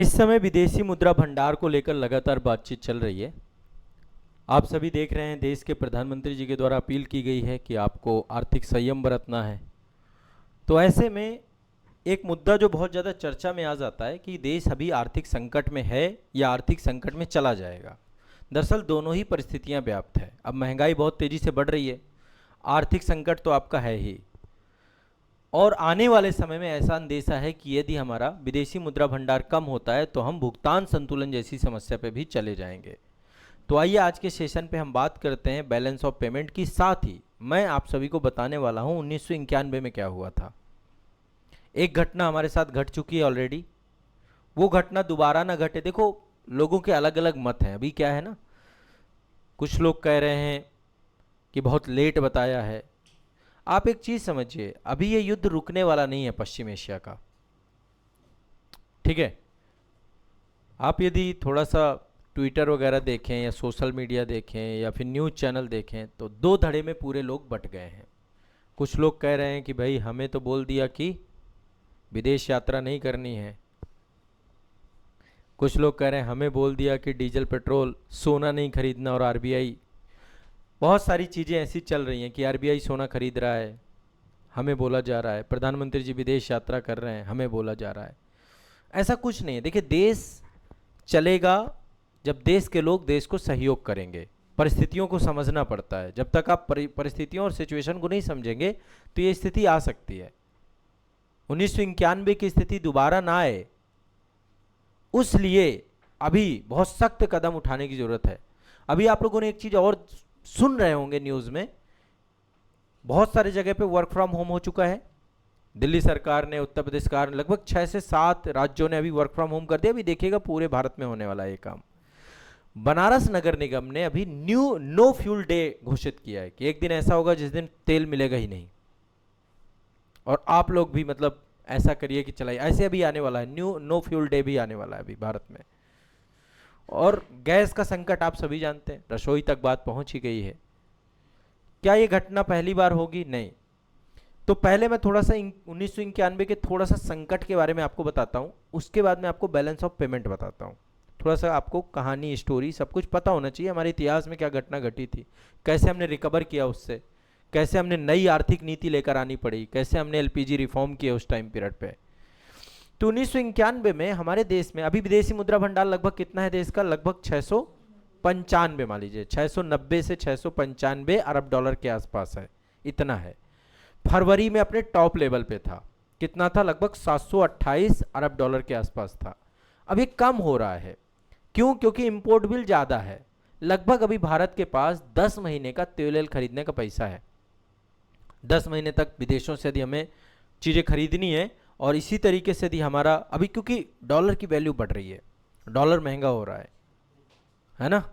इस समय विदेशी मुद्रा भंडार को लेकर लगातार बातचीत चल रही है। आप सभी देख रहे हैं, देश के प्रधानमंत्री जी के द्वारा अपील की गई है कि आपको आर्थिक संयम बरतना है। तो ऐसे में एक मुद्दा जो बहुत ज़्यादा चर्चा में आ जाता है कि देश अभी आर्थिक संकट में है या आर्थिक संकट में चला जाएगा। दरअसल दोनों ही परिस्थितियां व्याप्त है। अब महंगाई बहुत तेज़ी से बढ़ रही है, आर्थिक संकट तो आपका है ही, और आने वाले समय में ऐसा अंदेशा है कि यदि हमारा विदेशी मुद्रा भंडार कम होता है तो हम भुगतान संतुलन जैसी समस्या पे भी चले जाएंगे। तो आइए आज के सेशन पे हम बात करते हैं बैलेंस ऑफ पेमेंट की। साथ ही मैं आप सभी को बताने वाला हूँ 1991 में क्या हुआ था। एक घटना हमारे साथ घट चुकी है ऑलरेडी, वो घटना दोबारा ना घटे। देखो, लोगों के अलग अलग मत हैं। अभी क्या है ना, कुछ लोग कह रहे हैं कि बहुत लेट बताया है। आप एक चीज़ समझिए, अभी ये युद्ध रुकने वाला नहीं है पश्चिम एशिया का, ठीक है। आप यदि थोड़ा सा ट्विटर वगैरह देखें या सोशल मीडिया देखें या फिर न्यूज़ चैनल देखें तो दो धड़े में पूरे लोग बट गए हैं। कुछ लोग कह रहे हैं कि भाई हमें तो बोल दिया कि विदेश यात्रा नहीं करनी है। कुछ लोग कह रहे हैं हमें बोल दिया कि डीजल पेट्रोल सोना नहीं खरीदना, और आरबीआई, बहुत सारी चीज़ें ऐसी चल रही हैं कि आरबीआई सोना खरीद रहा है, हमें बोला जा रहा है। प्रधानमंत्री जी विदेश यात्रा कर रहे हैं, हमें बोला जा रहा है। ऐसा कुछ नहीं है। देखिए, देश चलेगा जब देश के लोग देश को सहयोग करेंगे। परिस्थितियों को समझना पड़ता है। जब तक आप परिस्थितियों और सिचुएशन को नहीं समझेंगे तो ये स्थिति आ सकती है। 1991 की स्थिति दोबारा ना आए, उसलिए अभी बहुत सख्त कदम उठाने की जरूरत है। अभी आप लोगों ने एक चीज और सुन रहे होंगे न्यूज में, बहुत सारी जगह पे वर्क फ्रॉम होम हो चुका है। दिल्ली सरकार ने, उत्तर प्रदेश सरकार ने, लगभग 6 से 7 राज्यों ने अभी वर्क फ्रॉम होम कर दिया। अभी देखिएगा पूरे भारत में होने वाला है ये काम। बनारस नगर निगम ने अभी नो फ्यूल डे घोषित किया है कि एक दिन ऐसा होगा जिस दिन तेल मिलेगा ही नहीं, और आप लोग भी मतलब ऐसा करिए कि चलाइए। ऐसे अभी आने वाला है, नो फ्यूल डे भी आने वाला है अभी भारत में। और गैस का संकट आप सभी जानते हैं, रसोई तक बात पहुंच ही गई है। क्या ये घटना पहली बार होगी? नहीं। तो पहले मैं थोड़ा सा 1991 के थोड़ा सा संकट के बारे में आपको बताता हूँ, उसके बाद में आपको बैलेंस ऑफ पेमेंट बताता हूँ। थोड़ा सा आपको कहानी, स्टोरी, सब कुछ पता होना चाहिए, हमारे इतिहास में क्या घटना घटी थी, कैसे हमने रिकवर किया उससे, कैसे हमने नई आर्थिक नीति लेकर आनी पड़ी, कैसे हमने एलपीजी रिफॉर्म किया उस टाइम पीरियड पे। तो 1991 में हमारे देश में अभी विदेशी मुद्रा भंडार लगभग कितना है देश का? लगभग 695, मान लीजिए 690 से 695 अरब डॉलर के आसपास है, इतना है। फरवरी में अपने टॉप लेवल पे था, कितना था? लगभग 728 अरब डॉलर के आसपास था। अभी कम हो रहा है, क्यों? क्योंकि इंपोर्ट बिल ज़्यादा है। लगभग अभी भारत के पास 10 महीने का तेल खरीदने का पैसा है। 10 महीने तक विदेशों से यदि हमें चीज़ें खरीदनी है, और इसी तरीके से यदि हमारा अभी, क्योंकि डॉलर की वैल्यू बढ़ रही है, डॉलर महंगा हो रहा है ना।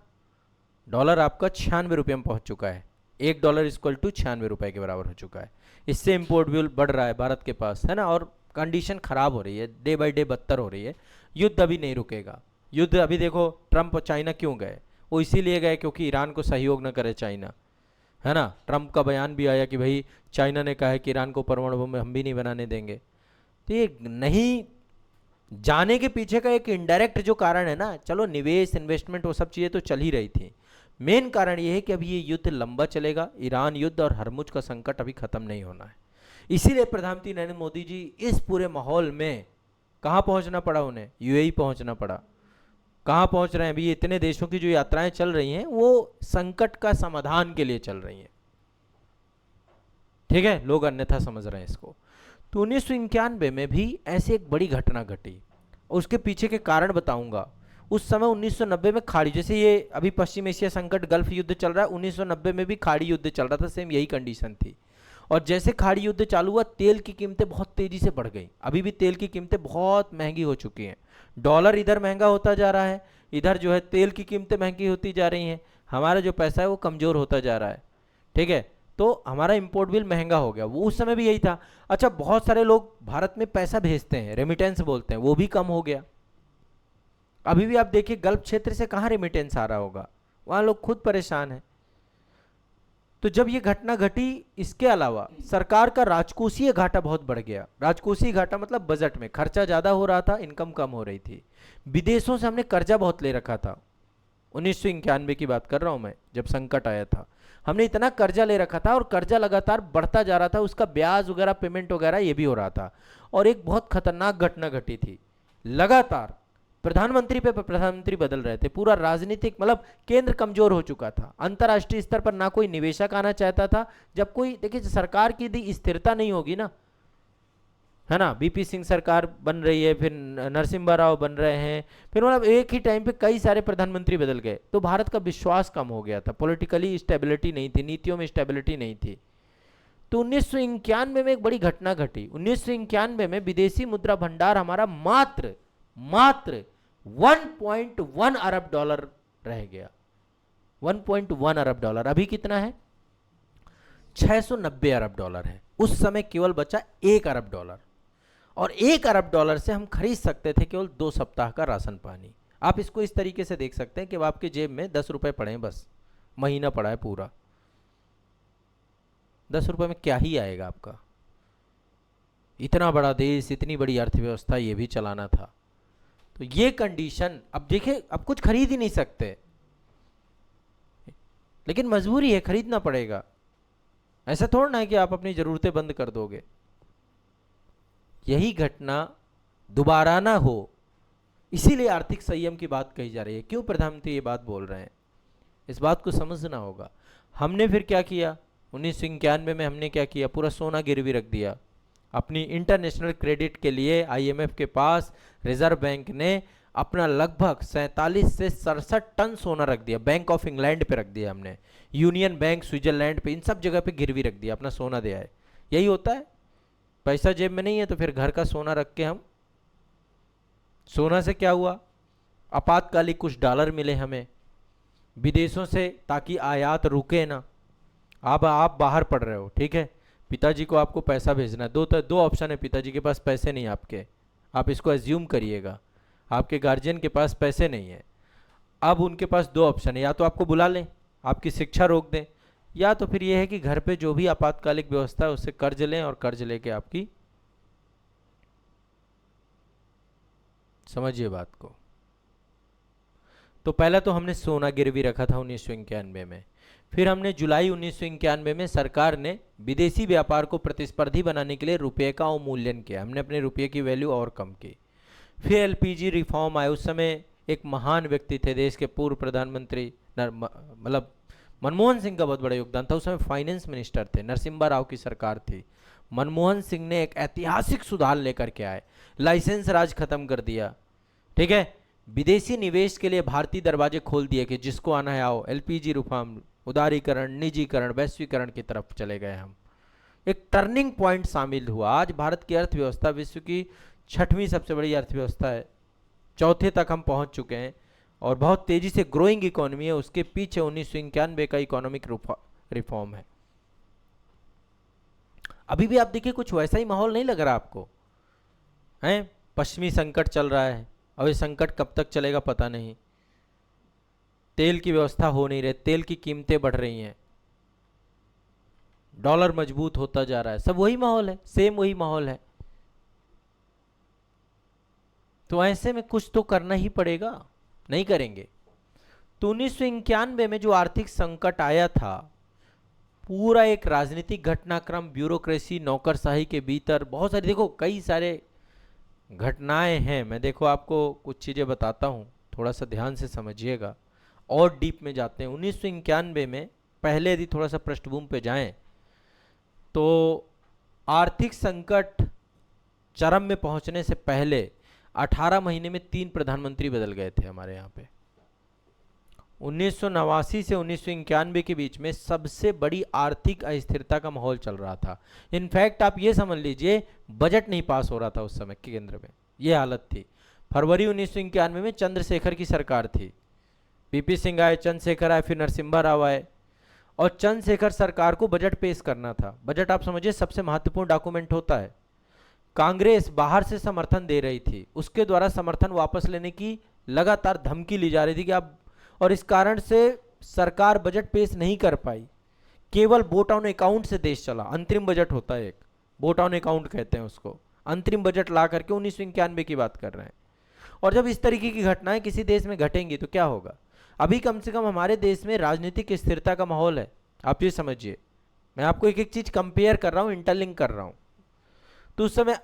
डॉलर आपका 96 रुपये में पहुंच चुका है। $1 इक्वल टू 96 रुपये के बराबर हो चुका है। इससे इम्पोर्ट बिल बढ़ रहा है भारत के पास, है ना। और कंडीशन खराब हो रही है, डे बाई डे बदतर हो रही है। युद्ध अभी नहीं रुकेगा। युद्ध अभी देखो, ट्रंप और चाइना क्यों गए? वो इसीलिए गए क्योंकि ईरान को सहयोग न करे चाइना, है ना। ट्रंप का बयान भी आया कि भाई चाइना ने कहा है कि ईरान को परमाणु बम हम भी नहीं बनाने देंगे। तो ये नहीं जाने के पीछे का एक इनडायरेक्ट जो कारण है ना, चलो निवेश, इन्वेस्टमेंट, वो सब चीज़ें तो चल ही रही थी। मेन कारण ये है कि अभी ये युद्ध लंबा चलेगा। ईरान युद्ध और हरमुज का संकट अभी खत्म नहीं होना है। इसीलिए प्रधानमंत्री नरेंद्र मोदी जी इस पूरे माहौल में कहाँ पहुँचना पड़ा उन्हें? यूएई पहुँचना पड़ा। कहाँ पहुँच रहे हैं? अभी इतने देशों की जो यात्राएं चल रही हैं वो संकट का समाधान के लिए चल रही हैं, ठीक है। लोग अन्यथा समझ रहे हैं इसको। तो 1991 में भी ऐसी एक बड़ी घटना घटी, उसके पीछे के कारण बताऊंगा। उस समय 1990 में खाड़ी, जैसे ये अभी पश्चिम एशिया संकट, गल्फ युद्ध चल रहा है, 1990 में भी खाड़ी युद्ध चल रहा था, सेम यही कंडीशन थी। और जैसे खाड़ी युद्ध चालू हुआ, तेल की कीमतें बहुत तेजी से बढ़ गई। अभी भी तेल की कीमतें बहुत महंगी हो चुकी हैं। डॉलर इधर महंगा होता जा रहा है, इधर जो है तेल की कीमतें महंगी होती जा रही हैं, हमारा जो पैसा है वो कमज़ोर होता जा रहा है, ठीक है। तो हमारा इंपोर्ट बिल महंगा हो गया, वो उस समय भी यही था। अच्छा, बहुत सारे लोग भारत में पैसा भेजते हैं, रेमिटेंस बोलते हैं, वो भी कम हो गया। अभी भी आप देखिए गल्फ क्षेत्र से कहाँ रेमिटेंस आ रहा होगा, वहाँ लोग खुद परेशान हैं। तो जब ये घटना घटी, इसके अलावा सरकार का राजकोषीय घाटा बहुत बढ़ गया। राजकोषीय घाटा मतलब बजट में खर्चा ज़्यादा हो रहा था, इनकम कम हो रही थी। विदेशों से हमने कर्जा बहुत ले रखा था, 1991 की बात कर रहा हूँ मैं, जब संकट आया था। हमने इतना कर्जा ले रखा था और कर्जा लगातार बढ़ता जा रहा था, उसका ब्याज वगैरह पेमेंट वगैरह ये भी हो रहा था। और एक बहुत खतरनाक घटना घटी थी, लगातार प्रधानमंत्री पे प्रधानमंत्री बदल रहे थे, पूरा राजनीतिक मतलब केंद्र कमजोर हो चुका था। अंतर्राष्ट्रीय स्तर पर ना कोई निवेशक आना चाहता था। जब कोई देखिए सरकार की यदि स्थिरता नहीं होगी ना, है ना, बीपी सिंह सरकार बन रही है, फिर नरसिम्हा राव बन रहे हैं, फिर मतलब एक ही टाइम पे कई सारे प्रधानमंत्री बदल गए, तो भारत का विश्वास कम हो गया था, पॉलिटिकली स्टेबिलिटी नहीं थी, नीतियों में स्टेबिलिटी नहीं थी। तो 1991 में एक बड़ी घटना घटी। 1991 में विदेशी मुद्रा भंडार हमारा मात्र 1.1 अरब डॉलर रह गया। 1.1 अरब डॉलर, अभी कितना है? 690 अरब डॉलर है। उस समय केवल बचा 1 अरब डॉलर, और 1 अरब डॉलर से हम खरीद सकते थे केवल 2 सप्ताह का राशन पानी। आप इसको इस तरीके से देख सकते हैं कि आपके जेब में 10 रुपए पड़े हैं, बस महीना पड़ा है पूरा। 10 रुपए में क्या ही आएगा आपका? इतना बड़ा देश, इतनी बड़ी अर्थव्यवस्था, ये भी चलाना था। तो ये कंडीशन, अब देखिए, अब कुछ खरीद ही नहीं सकते, लेकिन मजबूरी है, खरीदना पड़ेगा। ऐसा थोड़ा ना है कि आप अपनी जरूरतें बंद कर दोगे। यही घटना दोबारा ना हो, इसीलिए आर्थिक संयम की बात कही जा रही है। क्यों प्रधानमंत्री ये बात बोल रहे हैं, इस बात को समझना होगा। हमने फिर क्या किया? 1991 में हमने क्या किया? पूरा सोना गिरवी रख दिया अपनी इंटरनेशनल क्रेडिट के लिए। आईएमएफ के पास रिजर्व बैंक ने अपना लगभग 47 से 67 टन सोना रख दिया। बैंक ऑफ इंग्लैंड पे रख दिया हमने, यूनियन बैंक स्विट्जरलैंड पे, इन सब जगह पे गिरवी रख दिया, अपना सोना दिया है। यही होता है, पैसा जेब में नहीं है तो फिर घर का सोना रख के हम, सोना से क्या हुआ? आपातकालिक कुछ डॉलर मिले हमें विदेशों से, ताकि आयात रुके ना। अब आप बाहर पड़ रहे हो, ठीक है, पिताजी को आपको पैसा भेजना है, दो ऑप्शन है, पिताजी के पास पैसे नहीं आपके, आप इसको एज्यूम करिएगा, आपके गार्जियन के पास पैसे नहीं है। अब उनके पास 2 ऑप्शन है, या तो आपको बुला लें, आपकी शिक्षा रोक दें, या तो फिर यह है कि घर पे जो भी आपातकालिक व्यवस्था है उससे कर्ज लें, और कर्ज लेके आपकी, समझिए बात को। तो पहला तो हमने सोना गिरवी रखा था 1991 में। फिर हमने जुलाई 1991 में सरकार ने विदेशी व्यापार को प्रतिस्पर्धी बनाने के लिए रुपये का अवमूल्यन किया। हमने अपने रुपये की वैल्यू और कम की। फिर एलपीजी रिफॉर्म आए। उस समय एक महान व्यक्ति थे, देश के पूर्व प्रधानमंत्री, मतलब मनमोहन सिंह का बहुत बड़ा योगदान था। उस समय फाइनेंस मिनिस्टर थे, नरसिम्हा राव की सरकार थी। मनमोहन सिंह ने एक ऐतिहासिक सुधार लेकर के आए, लाइसेंस राज खत्म कर दिया, ठीक है, विदेशी निवेश के लिए भारतीय दरवाजे खोल दिए कि जिसको आना है आओ। एलपीजी रिफॉर्म, उदारीकरण, निजीकरण, वैश्वीकरण की तरफ चले गए हम। एक टर्निंग पॉइंट शामिल हुआ। आज भारत की अर्थव्यवस्था विश्व की 6वीं सबसे बड़ी अर्थव्यवस्था है, 4थे तक हम पहुंच चुके हैं, और बहुत तेजी से ग्रोइंग इकोनॉमी है। उसके पीछे 1991 का इकोनॉमिक रिफॉर्म है। अभी भी आप देखिए कुछ वैसा ही माहौल नहीं लग रहा आपको? हैं, पश्चिमी संकट चल रहा है, और ये संकट कब तक चलेगा पता नहीं। तेल की व्यवस्था हो नहीं रही, तेल की कीमतें बढ़ रही हैं, डॉलर मजबूत होता जा रहा है, सब वही माहौल है, सेम वही माहौल है। तो ऐसे में कुछ तो करना ही पड़ेगा, नहीं करेंगे तो 1991 में जो आर्थिक संकट आया था, पूरा एक राजनीतिक घटनाक्रम, ब्यूरोक्रेसी, नौकरशाही के भीतर बहुत सारी, देखो कई सारे घटनाएं हैं। मैं देखो आपको कुछ चीज़ें बताता हूँ, थोड़ा सा ध्यान से समझिएगा, और डीप में जाते हैं। 1991 में पहले यदि थोड़ा सा पृष्ठभूमि पे जाएं तो आर्थिक संकट चरम में पहुंचने से पहले 18 महीने में 3 प्रधानमंत्री बदल गए थे हमारे यहाँ पे। 1989 से 1991 के बीच में सबसे बड़ी आर्थिक अस्थिरता का माहौल चल रहा था। इनफैक्ट आप ये समझ लीजिए बजट नहीं पास हो रहा था उस समय केंद्र में, ये हालत थी। फरवरी 1991 में चंद्रशेखर की सरकार थी, पीपी सिंह आए, चंद्रशेखर आए, फिर नरसिम्हा राव आए, और चंद्रशेखर सरकार को बजट पेश करना था। बजट आप समझिए सबसे महत्वपूर्ण डॉक्यूमेंट होता है। कांग्रेस बाहर से समर्थन दे रही थी, उसके द्वारा समर्थन वापस लेने की लगातार धमकी ली जा रही थी कि आप, और इस कारण से सरकार बजट पेश नहीं कर पाई। केवल बोट ऑन अकाउंट से देश चला। अंतरिम बजट होता है एक, बोट ऑन अकाउंट कहते हैं उसको, अंतरिम बजट ला करके 1991 की बात कर रहे हैं। और जब इस तरीके की घटनाएं किसी देश में घटेंगी तो क्या होगा। अभी कम से कम हमारे देश में राजनीतिक स्थिरता का माहौल है, आप ये समझिए। मैं आपको एक एक चीज कंपेयर कर रहा हूँ, इंटरलिंक कर रहा हूँ। तो उस समय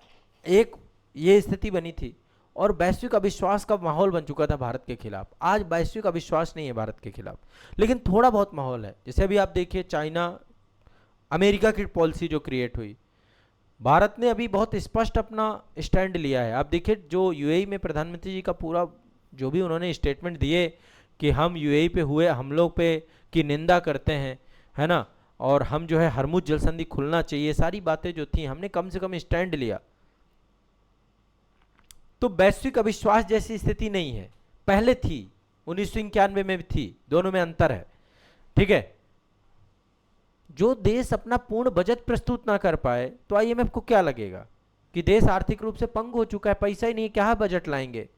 एक ये स्थिति बनी थी और वैश्विक अविश्वास का माहौल बन चुका था भारत के खिलाफ। आज वैश्विक अविश्वास नहीं है भारत के खिलाफ, लेकिन थोड़ा बहुत माहौल है। जैसे अभी आप देखिए चाइना अमेरिका की पॉलिसी जो क्रिएट हुई, भारत ने अभी बहुत स्पष्ट अपना स्टैंड लिया है। आप देखिए जो यूएई में प्रधानमंत्री जी का पूरा जो भी उन्होंने स्टेटमेंट दिए कि हम यूएई पे हुए हमलों पे की निंदा करते हैं, है ना, और हम जो है हरमुज जल संधि खुलना चाहिए, सारी बातें जो थी हमने कम से कम स्टैंड लिया। तो वैश्विक अविश्वास जैसी स्थिति नहीं है, पहले थी 1991 में भी थी, दोनों में अंतर है। ठीक है, जो देश अपना पूर्ण बजट प्रस्तुत ना कर पाए तो आईएमएफ को क्या लगेगा कि देश आर्थिक रूप से पंगु हो चुका है, पैसा ही नहीं, क्या बजट लाएंगे।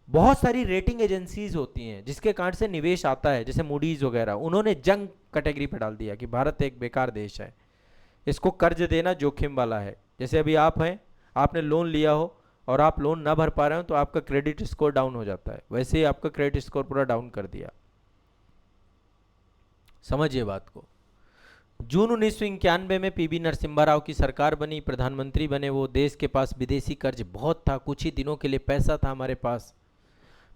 बहुत सारी रेटिंग एजेंसीज होती हैं जिसके कारण से निवेश आता है, जैसे मूडीज वगैरह, उन्होंने जंग कैटेगरी पर डाल दिया कि भारत एक बेकार देश है, इसको कर्ज देना जोखिम वाला है। जैसे अभी आप हैं, आपने लोन लिया हो और आप लोन ना भर पा रहे हो तो आपका क्रेडिट स्कोर डाउन हो जाता है, वैसे ही आपका क्रेडिट स्कोर पूरा डाउन कर दिया। समझिए बात को। जून 1991 में पीवी नरसिम्हा राव की सरकार बनी, प्रधानमंत्री बने वो। देश के पास विदेशी कर्ज बहुत था, कुछ ही दिनों के लिए पैसा था हमारे पास।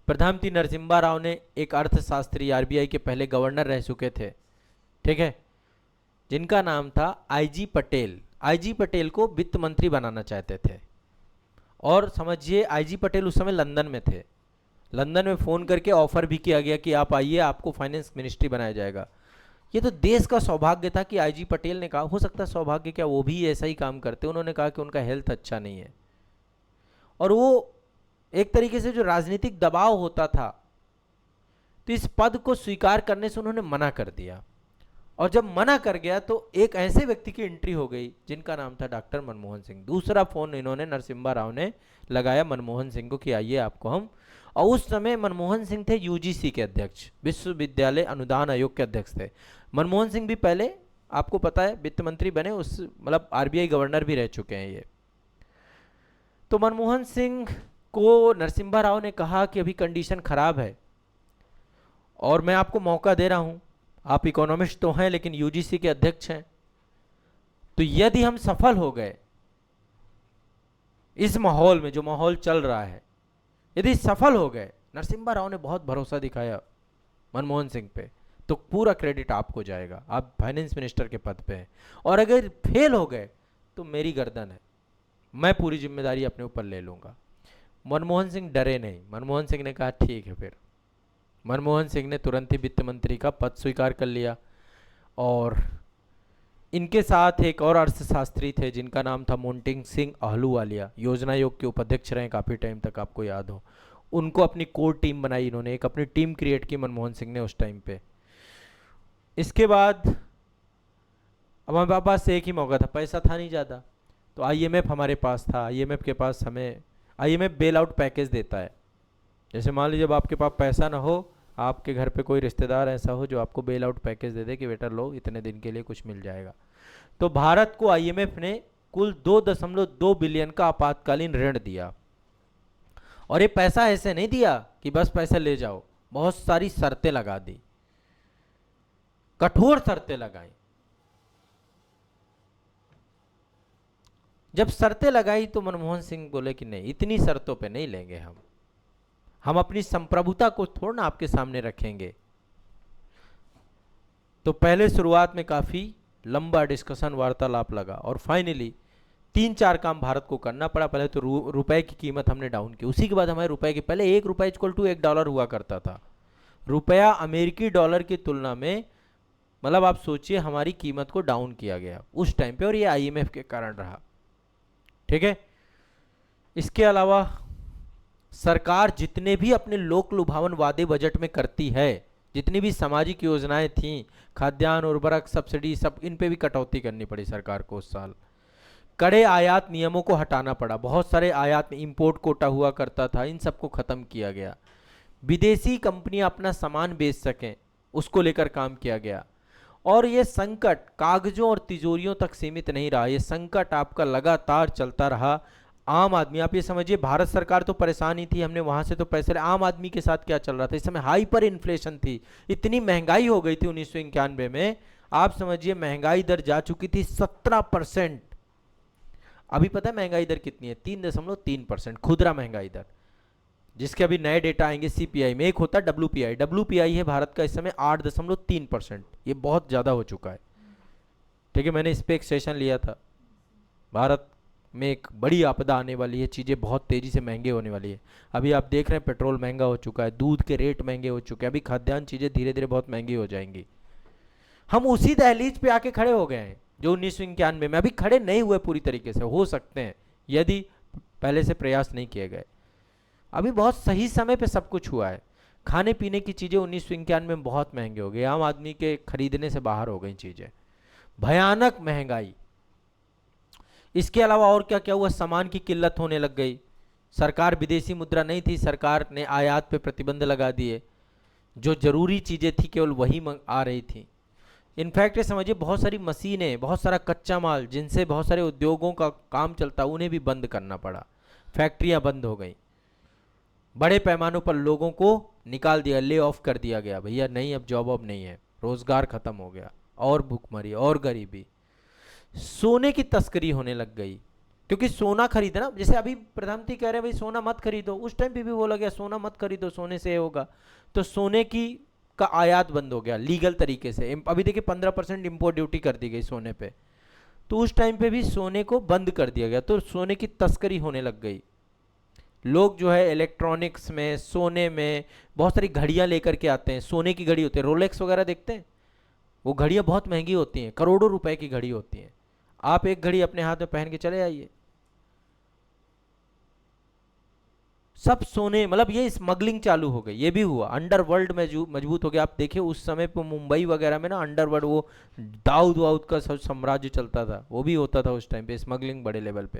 प्रधानमंत्री नरसिम्हा राव ने एक अर्थशास्त्री, आरबीआई के पहले गवर्नर रह चुके थे, ठीक है, जिनका नाम था आईजी पटेल। आईजी पटेल को वित्त मंत्री बनाना चाहते थे। और समझिए आईजी पटेल उस समय लंदन में थे। लंदन में फ़ोन करके ऑफर भी किया गया कि आप आइए, आपको फाइनेंस मिनिस्ट्री बनाया जाएगा। ये तो देश का सौभाग्य था कि आईजी पटेल ने कहा, हो सकता है सौभाग्य क्या, वो भी ऐसा ही काम करते। उन्होंने कहा कि उनका हेल्थ अच्छा नहीं है, और वो एक तरीके से जो राजनीतिक दबाव होता था, तो इस पद को स्वीकार करने से उन्होंने मना कर दिया। और जब मना कर गया तो एक ऐसे व्यक्ति की एंट्री हो गई जिनका नाम था डॉक्टर मनमोहन सिंह। दूसरा फोन इन्होंने नरसिम्हा राव ने लगाया मनमोहन सिंह को कि आइए आपको हम। और उस समय मनमोहन सिंह थे यूजीसी के अध्यक्ष, विश्वविद्यालय अनुदान आयोग के अध्यक्ष थे। मनमोहन सिंह भी पहले आपको पता है वित्त मंत्री बने, उस मतलब आरबीआई गवर्नर भी रह चुके हैं ये। तो मनमोहन सिंह को नरसिम्हा राव ने कहा कि अभी कंडीशन खराब है और मैं आपको मौका दे रहा हूं, आप इकोनॉमिस्ट तो हैं लेकिन यूजीसी के अध्यक्ष हैं, तो यदि हम सफल हो गए इस माहौल में, जो माहौल चल रहा है, यदि सफल हो गए, नरसिम्हा राव ने बहुत भरोसा दिखाया मनमोहन सिंह पे, तो पूरा क्रेडिट आपको जाएगा, आप फाइनेंस मिनिस्टर के पद पे हैं। और अगर फेल हो गए तो मेरी गर्दन है, मैं पूरी जिम्मेदारी अपने ऊपर ले लूंगा। मनमोहन सिंह डरे नहीं, मनमोहन सिंह ने कहा ठीक है। फिर मनमोहन सिंह ने तुरंत ही वित्त मंत्री का पद स्वीकार कर लिया। और इनके साथ एक और अर्थशास्त्री थे जिनका नाम था मोंटेग सिंह आहलूवालिया, योजना आयोग के उपाध्यक्ष रहे काफ़ी टाइम तक, आपको याद हो। उनको अपनी कोर टीम बनाई इन्होंने, एक अपनी टीम क्रिएट की मनमोहन सिंह ने उस टाइम पे। इसके बाद अब हमारे पास एक ही मौका था, पैसा था नहीं ज़्यादा, तो आईएमएफ हमारे पास था। आईएमएफ के पास हमें, आईएमएफ बेल आउट पैकेज देता है। जैसे मान लीजिए जब आपके पास पैसा ना हो, आपके घर पे कोई रिश्तेदार ऐसा हो जो आपको बेल आउट पैकेज दे दे कि बेटा लो इतने दिन के लिए कुछ मिल जाएगा। तो भारत को आईएमएफ ने कुल 2.2 बिलियन का आपातकालीन ऋण दिया। और ये पैसा ऐसे नहीं दिया कि बस पैसा ले जाओ, बहुत सारी शर्तें लगा दी, कठोर शर्तें लगाई। जब शर्तें लगाई तो मनमोहन सिंह बोले कि नहीं, इतनी शर्तों पे नहीं लेंगे हम अपनी संप्रभुता को थोड़ा ना आपके सामने रखेंगे। तो पहले शुरुआत में काफी लंबा डिस्कशन, वार्तालाप लगा, और फाइनली 3-4 काम भारत को करना पड़ा। पहले तो रुपए की कीमत हमने डाउन की, उसी के बाद हमारे रुपए की, पहले 1 रुपया इक्वल टू $1 हुआ करता था। रुपया अमेरिकी डॉलर की तुलना में, मतलब आप सोचिए हमारी कीमत को डाउन किया गया उस टाइम पे, और ये आईएमएफ के कारण रहा। ठीक है, इसके अलावा सरकार जितने भी अपने लोक लुभावन वादे बजट में करती है, जितनी भी सामाजिक योजनाएं थीं, खाद्यान्न, उर्वरक, सब्सिडी, सब इन पे भी कटौती करनी पड़ी सरकार को उस साल। कड़े आयात नियमों को हटाना पड़ा, बहुत सारे आयात में इंपोर्ट कोटा हुआ करता था, इन सबको खत्म किया गया। विदेशी कंपनियां अपना सामान बेच सकें उसको लेकर काम किया गया। और ये संकट कागजों और तिजोरियों तक सीमित नहीं रहा, ये संकट आपका लगातार चलता रहा। आम आदमी, आप ये समझिए, भारत सरकार तो परेशान ही थी, हमने वहां से तो पैसे, आम आदमी के साथ क्या चल रहा था इस समय? हाइपर इन्फ्लेशन थी, इतनी महंगाई हो गई थी 1991 में। आप समझिए महंगाई दर जा चुकी थी 17%। अभी पता है महंगाई दर कितनी है? 3.3%, खुदरा महंगाई दर, जिसके अभी नए डेटा आएंगे सीपीआई में। एक होता है डब्ल्यूपीआई, डब्ल्यूपीआई है भारत का इस समय 8.3%। ये बहुत ज़्यादा हो चुका है। ठीक है, मैंने इस पर एक सेशन लिया था। भारत में एक बड़ी आपदा आने वाली है, चीज़ें बहुत तेज़ी से महंगे होने वाली है। अभी आप देख रहे हैं पेट्रोल महंगा हो चुका है, दूध के रेट महंगे हो चुके हैं, अभी खाद्यान्न चीज़ें धीरे धीरे बहुत महंगी हो जाएंगी। हम उसी दहलीज पे आके खड़े हो गए हैं जो 1991 में, अभी खड़े नहीं हुए पूरी तरीके से, हो सकते हैं यदि पहले से प्रयास नहीं किए गए। अभी बहुत सही समय पे सब कुछ हुआ है। खाने पीने की चीज़ें 1991 में बहुत महंगे हो गए, आम आदमी के खरीदने से बाहर हो गई चीज़ें, भयानक महंगाई। इसके अलावा और क्या क्या हुआ? सामान की किल्लत होने लग गई। सरकार, विदेशी मुद्रा नहीं थी, सरकार ने आयात पे प्रतिबंध लगा दिए, जो जरूरी चीज़ें थी केवल वही आ रही थी। इनफैक्ट ये समझिए बहुत सारी मशीनें, बहुत सारा कच्चा माल जिनसे बहुत सारे उद्योगों का काम चलता, उन्हें भी बंद करना पड़ा, फैक्ट्रियां बंद हो गई, बड़े पैमानों पर लोगों को निकाल दिया, ले ऑफ कर दिया गया, भैया नहीं अब जॉब अब नहीं है, रोजगार खत्म हो गया, और भुखमरी और गरीबी। सोने की तस्करी होने लग गई, क्योंकि सोना खरीदना, जैसे अभी प्रधानमंत्री कह रहे हैं भाई सोना मत खरीदो, उस टाइम पे भी बोला गया सोना मत खरीदो, सोने से होगा, तो सोने की का आयात बंद हो गया लीगल तरीके से। अभी देखिए 15% इम्पोर्ट ड्यूटी कर दी गई सोने पे, तो उस टाइम पे भी सोने को बंद कर दिया गया, तो सोने की तस्करी होने लग गई। लोग जो है इलेक्ट्रॉनिक्स में, सोने में, बहुत सारी घड़ियां लेकर के आते हैं, सोने की घड़ी होती है, रोलेक्स वगैरह देखते हैं, वो घड़ियां बहुत महंगी होती हैं, करोड़ों रुपए की घड़ी होती हैं। आप एक घड़ी अपने हाथ में पहन के चले आइए, सब सोने, मतलब ये स्मगलिंग चालू हो गई। ये भी हुआ, अंडरवर्ल्ड में जो मजबूत हो गया। आप देखिए उस समय पे मुंबई वगैरह में ना अंडरवर्ल्ड, वो दाऊद वाउद का सब साम्राज्य चलता था, वो भी होता था उस टाइम पे, स्मगलिंग बड़े लेवल पे।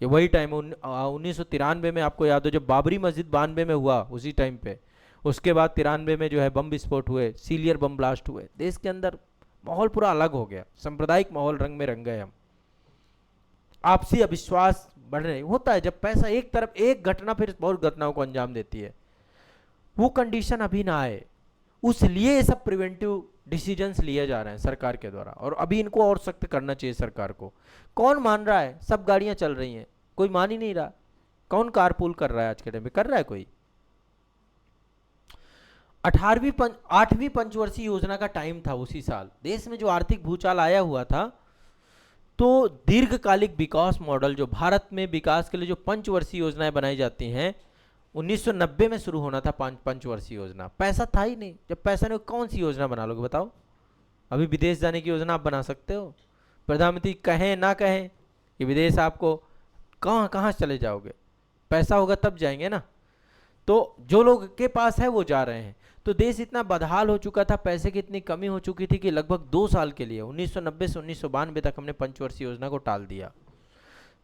ये वही टाइम 1993 में, आपको याद हो जब बाबरी मस्जिद 92 में हुआ, उसी टाइम पे, उसके बाद 93 में जो है बम विस्फोट हुए, सीलियर बम ब्लास्ट हुए, देश के अंदर माहौल पूरा अलग हो गया, सांप्रदायिक माहौल, रंग में रंग गए हम, आपसी अविश्वास बढ़ रहे। होता है जब पैसा एक तरफ, एक घटना फिर बहुत घटनाओं को अंजाम देती है, वो कंडीशन अभी ना आए, उसलिए ये सब प्रिवेंटिव डिसीजंस लिए जा रहे हैं सरकार के द्वारा, और अभी इनको और सख्त करना चाहिए सरकार को। कौन मान रहा है? सब गाड़ियां चल रही हैं, कोई मान ही नहीं रहा। कौन कारपूल कर रहा है आज के टाइम पे? कर रहा है कोई? 8वीं पंचवर्षीय योजना का टाइम था उसी साल, देश में जो आर्थिक भूचाल आया हुआ था, तो दीर्घकालिक विकास मॉडल, जो भारत में विकास के लिए जो पंचवर्षीय योजनाएं बनाई जाती हैं, 1990 में शुरू होना था पंचवर्षीय योजना। पैसा था ही नहीं, जब पैसा नहीं कौन सी योजना बना लोगे बताओ? अभी विदेश जाने की योजना आप बना सकते हो? प्रधानमंत्री कहें ना कहें कि विदेश, आपको कहाँ कहाँ चले जाओगे? पैसा होगा तब जाएंगे ना। तो जो लोग के पास है वो जा रहे हैं। तो देश इतना बदहाल हो चुका था, पैसे की इतनी कमी हो चुकी थी कि लगभग 2 साल के लिए 1990 से 1992 तक हमने पंचवर्षीय योजना को टाल दिया।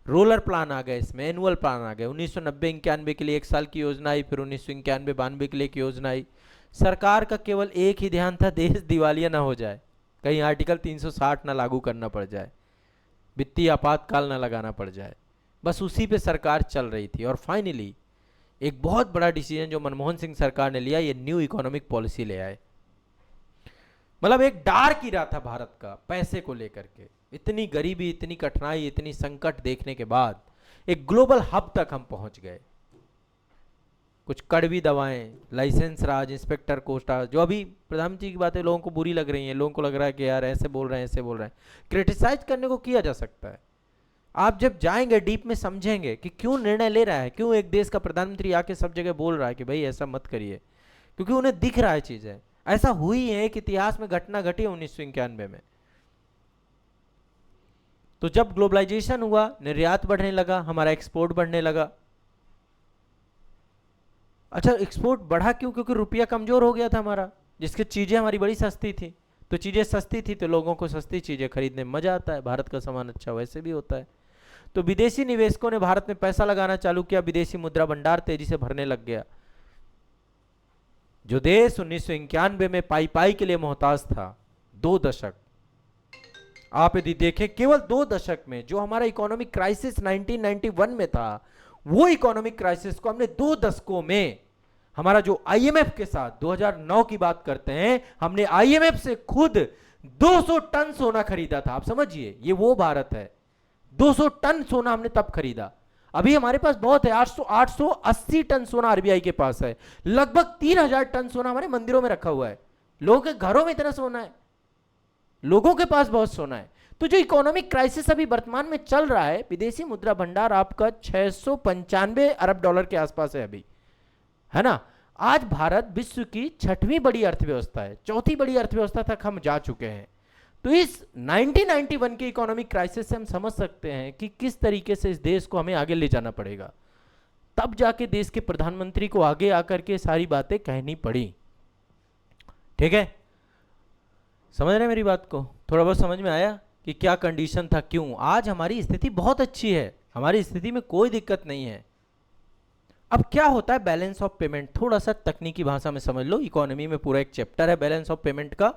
रोलर प्लान आ गए, इसमें एनुअल प्लान आ गए। 1990-91 के लिए 1 साल की योजना आई, फिर 1991-92 के लिए एक योजना आई। सरकार का केवल एक ही ध्यान था, देश दिवालिया ना हो जाए, कहीं आर्टिकल 360 ना लागू करना पड़ जाए, वित्तीय आपातकाल ना लगाना पड़ जाए, बस उसी पे सरकार चल रही थी। और फाइनली एक बहुत बड़ा डिसीजन जो मनमोहन सिंह सरकार ने लिया, ये न्यू इकोनॉमिक पॉलिसी ले आए। मतलब एक डार्क इरा था भारत का पैसे को लेकर के, इतनी गरीबी, इतनी कठिनाई, इतनी संकट देखने के बाद एक ग्लोबल हब तक हम पहुंच गए। कुछ कड़वी दवाएं, लाइसेंस राज, इंस्पेक्टर कोटा, जो अभी प्रधानमंत्री की बातें लोगों को बुरी लग रही हैं, लोगों को लग रहा है कि यार ऐसे बोल रहे हैं, ऐसे बोल रहे हैं, क्रिटिसाइज करने को किया जा सकता है। आप जब जाएंगे डीप में समझेंगे कि क्यों निर्णय ले रहा है, क्यों एक देश का प्रधानमंत्री आके सब जगह बोल रहा है कि भाई ऐसा मत करिए, क्योंकि उन्हें दिख रहा है चीजें। ऐसा हुई है कि इतिहास में घटना घटी 1991 में। तो जब ग्लोबलाइजेशन हुआ, निर्यात बढ़ने लगा, हमारा एक्सपोर्ट बढ़ने लगा। अच्छा, एक्सपोर्ट बढ़ा क्यों? क्योंकि रुपया कमजोर हो गया था हमारा, जिसकी चीजें हमारी बड़ी सस्ती थी। तो चीजें सस्ती थी तो लोगों को सस्ती चीजें खरीदने में मजा आता है, भारत का सामान अच्छा वैसे भी होता है। तो विदेशी निवेशकों ने भारत में पैसा लगाना चालू किया, विदेशी मुद्रा भंडार तेजी से भरने लग गया। जो देश 1991 में पाई पाई के लिए मोहताज था, 2 दशक, आप यदि देखें केवल 2 दशक में जो हमारा इकोनॉमिक क्राइसिस 1991 में था, वो इकोनॉमिक क्राइसिस को हमने 2 दशकों में, हमारा जो आईएमएफ के साथ 2009 की बात करते हैं, हमने आईएमएफ से खुद 200 टन सोना खरीदा था। आप समझिए, ये वो भारत है, 200 टन सोना हमने तब खरीदा। अभी हमारे पास बहुत है, 880 टन सोना आरबीआई के पास है, लगभग 3000 टन सोना हमारे मंदिरों में रखा हुआ है। लोगों के घरों में इतना सोना है, लोगों के पास बहुत सोना है। तो जो इकोनॉमिक क्राइसिस अभी वर्तमान में चल रहा है, विदेशी मुद्रा भंडार आपका 695 अरब डॉलर के आसपास है अभी, है ना। आज भारत विश्व की 6वीं बड़ी अर्थव्यवस्था है, 4थी बड़ी अर्थव्यवस्था तक हम जा चुके हैं। तो इस 1991 के इकोनॉमिक क्राइसिस से हम समझ सकते हैं कि किस तरीके से इस देश को हमें आगे ले जाना पड़ेगा। तब जाके देश के प्रधानमंत्री को आगे आकर के सारी बातें कहनी पड़ी। ठीक है, समझ रहे मेरी बात को? थोड़ा बहुत समझ में आया कि क्या कंडीशन था, क्यों आज हमारी स्थिति बहुत अच्छी है, हमारी स्थिति में कोई दिक्कत नहीं है। अब क्या होता है बैलेंस ऑफ पेमेंट, थोड़ा सा तकनीकी भाषा में समझ लो। इकोनॉमी में पूरा एक चैप्टर है बैलेंस ऑफ पेमेंट का।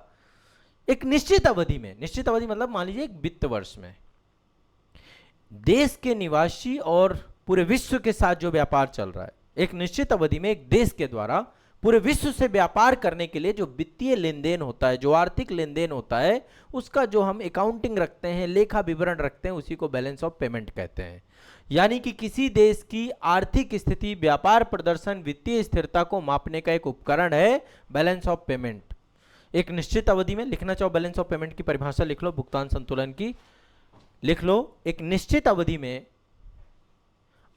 एक निश्चित अवधि में, निश्चित अवधि मतलब मान लीजिए एक वित्त वर्ष में देश के निवासी और पूरे विश्व के साथ जो व्यापार चल रहा है, एक निश्चित अवधि में एक देश के द्वारा पूरे विश्व से व्यापार करने के लिए जो वित्तीय लेन देन होता है, जो आर्थिक लेन देन होता है, उसका जो हम अकाउंटिंग रखते हैं, लेखा विवरण रखते हैं, उसी को बैलेंस ऑफ पेमेंट कहते हैं। यानी कि किसी देश की आर्थिक स्थिति, व्यापार प्रदर्शन, वित्तीय स्थिरता को मापने का एक उपकरण है बैलेंस ऑफ पेमेंट। एक निश्चित अवधि में, लिखना चाहो बैलेंस ऑफ पेमेंट की परिभाषा लिख लो, भुगतान संतुलन की लिख लो। एक निश्चित अवधि में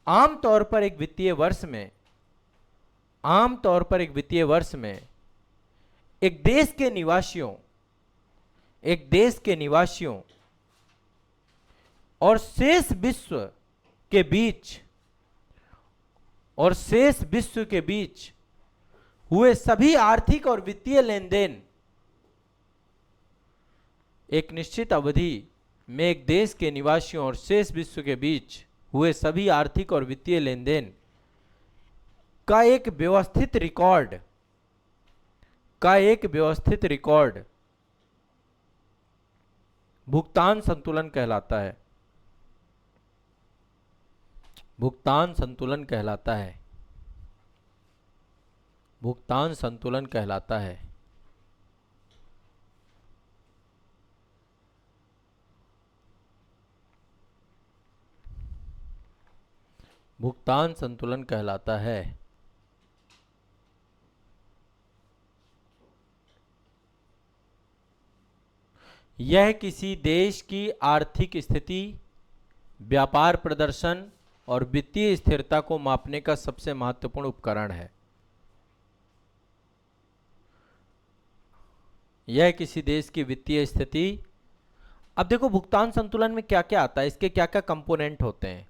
आमतौर पर एक वित्तीय वर्ष में, आमतौर पर एक वित्तीय वर्ष में एक देश के निवासियों, एक देश के निवासियों और शेष विश्व के बीच, और शेष विश्व के बीच हुए सभी आर्थिक और वित्तीय लेन देन, एक निश्चित अवधि में एक देश के निवासियों और शेष विश्व के बीच हुए सभी आर्थिक और वित्तीय लेन देन का एक व्यवस्थित रिकॉर्ड, का एक व्यवस्थित रिकॉर्ड भुगतान संतुलन कहलाता है। भुगतान संतुलन कहलाता है, भुगतान संतुलन कहलाता है। भुगतान संतुलन कहलाता है। यह किसी देश की आर्थिक स्थिति, व्यापार प्रदर्शन और वित्तीय स्थिरता को मापने का सबसे महत्वपूर्ण उपकरण है। यह किसी देश की वित्तीय स्थिति, अब देखो भुगतान संतुलन में क्या क्या आता है, इसके क्या क्या कंपोनेंट होते हैं।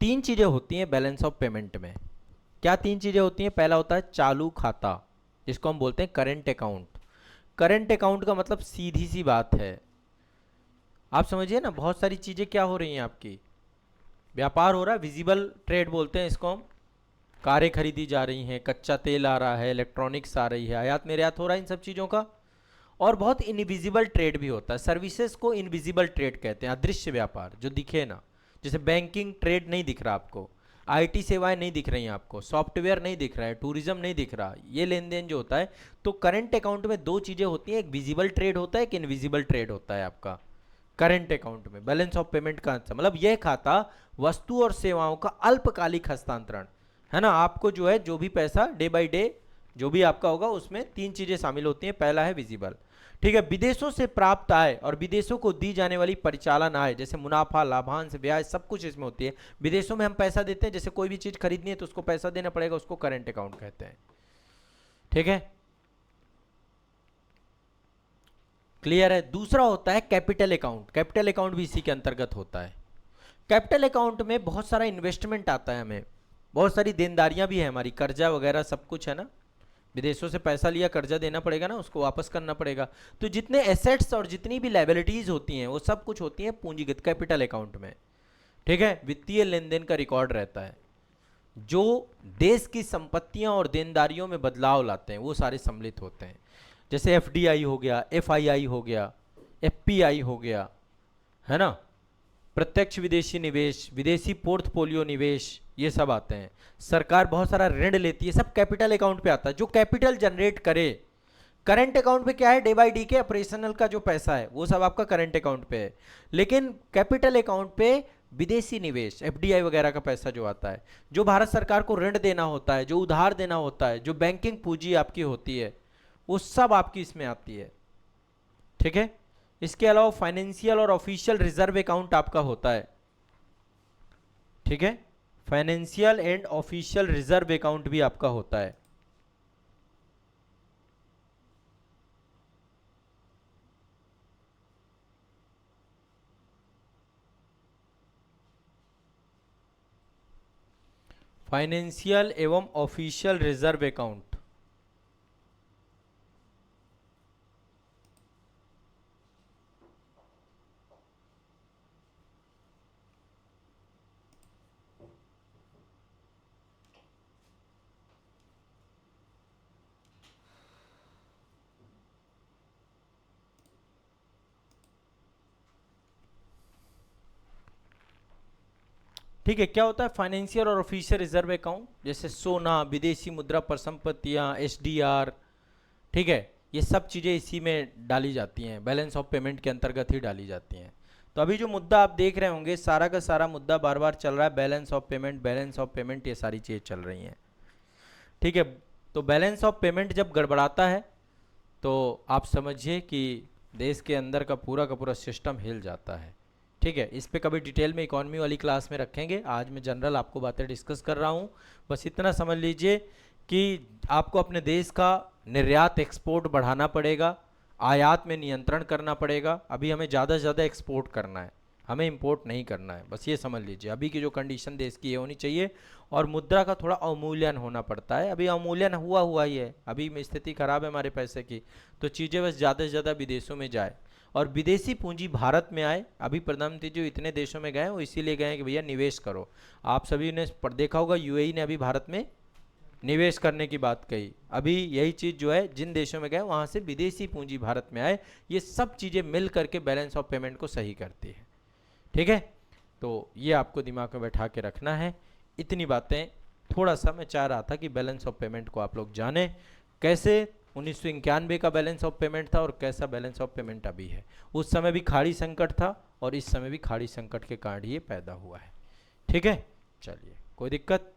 3 चीजें होती हैं बैलेंस ऑफ पेमेंट में। क्या 3 चीजें होती हैं? पहला होता है चालू खाता, जिसको हम बोलते हैं करंट अकाउंट। करंट अकाउंट का मतलब सीधी सी बात है, आप समझिए ना, बहुत सारी चीजें क्या हो रही हैं आपकी, व्यापार हो रहा है, विजिबल ट्रेड बोलते हैं इसको हम। कारें खरीदी जा रही हैं, कच्चा तेल आ रहा है, इलेक्ट्रॉनिक्स आ रही है, आयात निर्यात हो रहा है इन सब चीज़ों का। और बहुत इनविजिबल ट्रेड भी होता है, सर्विसेज को इनविजिबल ट्रेड कहते हैं, अदृश्य व्यापार जो दिखे ना। जैसे बैंकिंग ट्रेड नहीं दिख रहा आपको, आईटी सेवाएं नहीं दिख रही हैं आपको, सॉफ्टवेयर नहीं दिख रहा है, टूरिज्म नहीं दिख रहा, ये लेन देन जो होता है। तो करंट अकाउंट में 2 चीज़ें होती हैं, एक विजिबल ट्रेड होता है, एक इनविजिबल ट्रेड होता है आपका करंट अकाउंट में। बैलेंस ऑफ पेमेंट का मतलब यह खाता वस्तु और सेवाओं का अल्पकालिक हस्तांतरण है ना। आपको जो है, जो भी पैसा डे बाय डे जो भी आपका होगा, उसमें 3 चीजें शामिल होती हैं। पहला है विजिबल, ठीक है, विदेशों से प्राप्त आय और विदेशों को दी जाने वाली परिचालन आय, जैसे मुनाफा, लाभांश, ब्याज, सब कुछ इसमें होती है। विदेशों में हम पैसा देते हैं, जैसे कोई भी चीज खरीदनी है तो उसको पैसा देना पड़ेगा, उसको करंट अकाउंट कहते हैं। ठीक है, क्लियर है। दूसरा होता है कैपिटल अकाउंट, कैपिटल अकाउंट भी इसी के अंतर्गत होता है। कैपिटल अकाउंट में बहुत सारा इन्वेस्टमेंट आता है, हमें बहुत सारी देनदारियां भी है, हमारी कर्जा वगैरह सब कुछ है ना। विदेशों से पैसा लिया, कर्जा देना पड़ेगा ना, उसको वापस करना पड़ेगा। तो जितने एसेट्स और जितनी भी लायबिलिटीज होती हैं वो सब कुछ होती हैं पूंजीगत कैपिटल अकाउंट में। ठीक है, वित्तीय लेन देन का रिकॉर्ड रहता है। जो देश की संपत्तियां और देनदारियों में बदलाव लाते हैं वो सारे सम्मिलित होते हैं। जैसे एफडीआई हो गया, एफआईआई हो गया, एफपीआई हो गया, है ना, प्रत्यक्ष विदेशी निवेश, विदेशी पोर्टफोलियो निवेश, ये सब आते हैं। सरकार बहुत सारा ऋण लेती है, सब कैपिटल अकाउंट पे आता है। जो कैपिटल जनरेट करे, करंट अकाउंट पे क्या है, डे बाई डी के ऑपरेशनल का जो पैसा है वो सब आपका करंट अकाउंट पे है, लेकिन कैपिटल अकाउंट पे विदेशी निवेश, एफडीआई वगैरह का पैसा जो आता है, जो भारत सरकार को ऋण देना होता है, जो उधार देना होता है, जो बैंकिंग पूंजी आपकी होती है, वो सब आपकी इसमें आती है। ठीक है। इसके अलावा फाइनेंशियल और ऑफिशियल रिजर्व अकाउंट आपका होता है। ठीक है, financial and official reserve account भी आपका होता है। फाइनेंशियल एवं ऑफिशियल रिजर्व अकाउंट, ठीक है। क्या होता है फाइनेंशियल और ऑफिशियल रिजर्व अकाउंट, जैसे सोना, विदेशी मुद्रा परिसंपत्तियां, एसडीआर, ठीक है, ये सब चीज़ें इसी में डाली जाती हैं, बैलेंस ऑफ पेमेंट के अंतर्गत ही डाली जाती हैं। तो अभी जो मुद्दा आप देख रहे होंगे, सारा का सारा मुद्दा बार बार चल रहा है, balance of payment, balance of payment, ये सारी चीज़ें चल रही हैं। ठीक है। तो बैलेंस ऑफ पेमेंट जब गड़बड़ाता है तो आप समझिए कि देश के अंदर का पूरा सिस्टम हिल जाता है। ठीक है। इस पे कभी डिटेल में इकोनॉमी वाली क्लास में रखेंगे, आज मैं जनरल आपको बातें डिस्कस कर रहा हूँ। बस इतना समझ लीजिए कि आपको अपने देश का निर्यात एक्सपोर्ट बढ़ाना पड़ेगा, आयात में नियंत्रण करना पड़ेगा। अभी हमें ज़्यादा से ज़्यादा एक्सपोर्ट करना है, हमें इंपोर्ट नहीं करना है, बस ये समझ लीजिए। अभी की जो कंडीशन देश की ये होनी चाहिए। और मुद्रा का थोड़ा अवमूल्यन होना पड़ता है, अभी अवमूल्यन हुआ ही है, अभी में स्थिति खराब है हमारे पैसे की, तो चीज़ें बस ज़्यादा से ज़्यादा विदेशों में जाए और विदेशी पूंजी भारत में आए। अभी प्रधानमंत्री जो इतने देशों में गए वो इसीलिए गए कि भैया निवेश करो। आप सभी ने देखा होगा यूएई ने अभी भारत में निवेश करने की बात कही। अभी यही चीज़ जो है जिन देशों में गए वहाँ से विदेशी पूंजी भारत में आए, ये सब चीज़ें मिल करके बैलेंस ऑफ पेमेंट को सही करती है। ठीक है। तो ये आपको दिमाग में बैठा के रखना है। इतनी बातें थोड़ा सा मैं चाह रहा था कि बैलेंस ऑफ पेमेंट को आप लोग जाने, कैसे 1991 का बैलेंस ऑफ पेमेंट था और कैसा बैलेंस ऑफ पेमेंट अभी है। उस समय भी खाड़ी संकट था और इस समय भी खाड़ी संकट के कारण ये पैदा हुआ है। ठीक है, चलिए, कोई दिक्कत